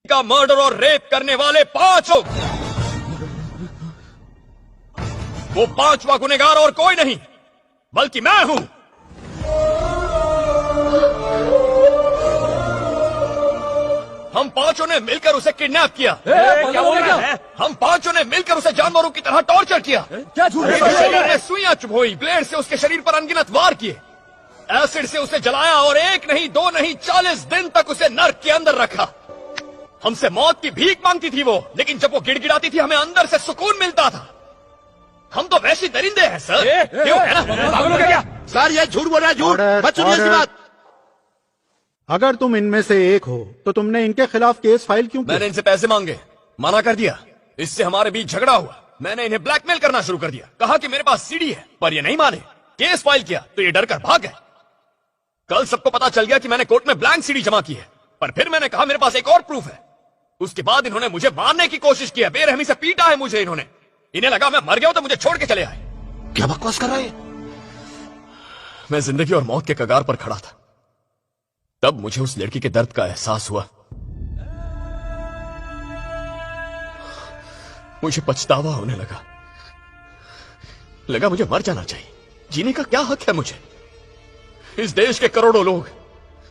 का मर्डर और रेप करने वाले 5 लोग, वो 5वां गुनहगार और कोई नहीं बल्कि मैं हूं। हम 5 ने मिलकर उसे किडनैप किया। क्या बोलेगा? हम 5 ने मिलकर उसे जानवरों की तरह टॉर्चर किया। क्या झूठ बोल उसके रहे शरीर हैं? में सुइयां चुभोई, ब्लेड से उसके शरीर पर अनगिनत वार किए, एसिड से उसे जलाया और 1 नहीं 2 नहीं 40 दिन तक उसे नर्क के अंदर रखा। हमसे मौत की भीख मांगती थी वो, लेकिन जब वो गिड़गिड़ाती थी हमें अंदर से सुकून मिलता था। हम तो वैसे दरिंदे हैं सर। क्यों है ना? पागल हो गया क्या? सर ये झूठ बोल रहा है, झूठ ऑर्डर, मत सुनिए ऐसी ऑर्डर। बात। अगर तुम इनमें से एक हो तो तुमने इनके खिलाफ केस फाइल क्यों किया? मैंने इनसे पैसे मांगे, मना कर दिया। इससे हमारे बीच झगड़ा हुआ। मैंने इन्हें ब्लैकमेल करना शुरू कर दिया। कहा कि मेरे पास सीडी है, पर ये नहीं माने। केस फाइल किया तो ये डर कर भाग गए। कल सबको पता चल गया कि मैंने कोर्ट में ब्लैंक सीडी जमा की है, पर फिर मैंने कहा मेरे पास एक और प्रूफ है। उसके बाद इन्होंने मुझे मारने की कोशिश की है, बेरहमी से पीटा है मुझे इन्होंने। इन्हें लगा मैं मर गया हूं तो मुझे छोड़ के चले आए। क्या बकवास कर रहा है? मैं जिंदगी और मौत के कगार पर खड़ा था। तब मुझे उस लड़की के दर्द का एहसास हुआ। मुझे पछतावा होने लगा मुझे मर जाना चाहिए। जीने का क्या हक है मुझे? इस देश के करोड़ों लोग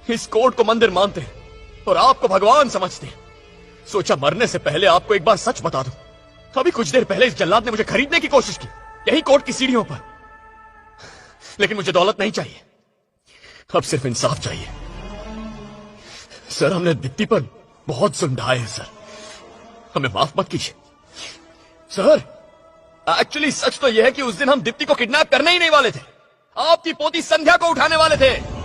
इस कोर्ट को मंदिर मानते हैं और आपको भगवान समझते हैं। सोचा मरने से पहले आपको एक बार सच बता दूं। अभी कुछ देर पहले इस जल्लाद ने मुझे खरीदने की कोशिश की, यही कोर्ट की सीढ़ियों पर। लेकिन मुझे दौलत नहीं चाहिए, अब सिर्फ इंसाफ चाहिए। सर हमने दीप्ति पर बहुत जुल्म ढाए हैं सर, हमें माफ मत कीजिए। सर एक्चुअली सच तो यह है कि उस दिन हम दीप्ति को किडनैप करने ही नहीं वाले थे, आपकी पोती संध्या को उठाने वाले थे।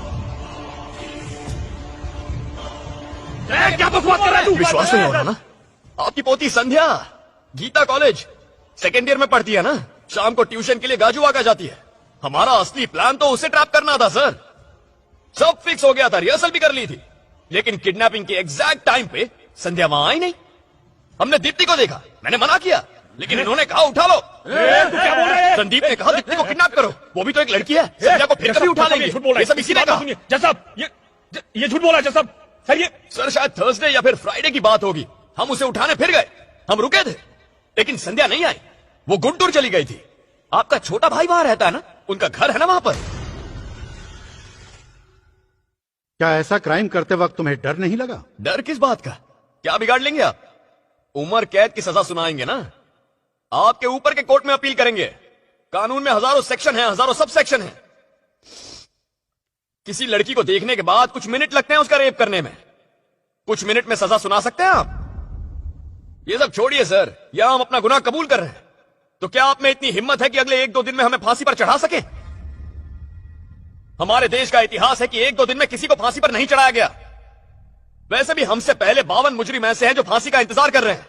क्या बकवास कर रहा है तू? विश्वास नहीं हो रहा ना? आपकी पोती संध्या गीता कॉलेज 2nd ईयर में पढ़ती है ना, शाम को ट्यूशन के लिए गाजुवाका जाती है। हमारा असली प्लान तो उसे ट्रैप करना था सर। सब फिक्स हो गया था, रिहर्सल भी कर ली थी, लेकिन किडनैपिंग के एग्जैक्ट टाइम पे संध्या वहां आई नहीं। हमने दीप्ति को देखा, मैंने मना किया, लेकिन इन्होंने कहा उठा लो। तू क्या बोल रहा है? संदीप ने कहा दीप्ति को किडनैप करो, वो भी तो एक लड़की है, संध्या को फिर कभी उठा लेंगे। झूठ बोल रहा ये है। सब इसी ने कहा। सुनिए जज साहब, ये झूठ बोला जज साहब। सर ये सर शायद थर्सडे या फिर फ्राइडे की बात होगी। हम उसे उठाने फिर गए, हम रुके थे, लेकिन संध्या नहीं आई, वो गुंटूर चली गई थी। आपका छोटा भाई वहां रहता है ना, उनका घर है ना वहां पर। क्या ऐसा क्राइम करते वक्त तुम्हें डर नहीं लगा? डर किस बात का? क्या बिगाड़ लेंगे आप? उम्र कैद की सजा सुनाएंगे ना, आपके ऊपर के कोर्ट में अपील करेंगे। कानून में हजारों सेक्शन हैं, हजारों सब सेक्शन हैं। किसी लड़की को देखने के बाद कुछ मिनट लगते हैं उसका रेप करने में, कुछ मिनट में सजा सुना सकते हैं आप? ये सब छोड़िए सर, यहां हम अपना गुनाह कबूल कर रहे हैं, तो क्या आप में इतनी हिम्मत है कि अगले 1-2 दिन में हमें फांसी पर चढ़ा सके? हमारे देश का इतिहास है कि 1-2 दिन में किसी को फांसी पर नहीं चढ़ाया गया। वैसे भी हमसे पहले 52 मुजरिम ऐसे हैं जो फांसी का इंतजार कर रहे हैं।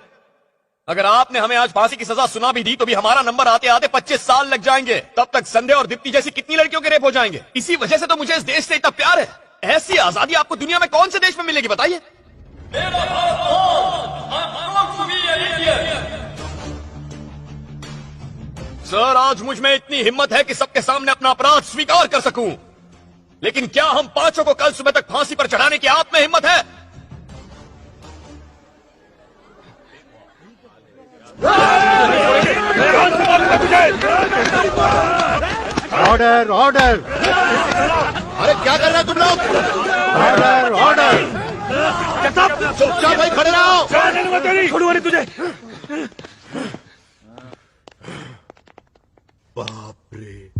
अगर आपने हमें आज फांसी की सजा सुना भी दी तो भी हमारा नंबर आते आते 25 साल लग जाएंगे। तब तक संध्या और दीप्ति जैसी कितनी लड़कियों के रेप हो जाएंगे। इसी वजह से तो मुझे इस देश से इतना प्यार है। ऐसी आजादी आपको दुनिया में कौन से देश में मिलेगी बताइए? सर आज मुझ में इतनी हिम्मत है कि सबके सामने अपना अपराध स्वीकार कर सकूं, लेकिन क्या हम 5 को कल सुबह तक फांसी पर चढ़ाने की आप में हिम्मत है? ऑर्डर, ऑर्डर, अरे क्या कर रहे हैं तुम लोग? Order, order. चुपचाप भाई खड़े रहो। छोड़ूंगा नहीं तुझे। बाप रे,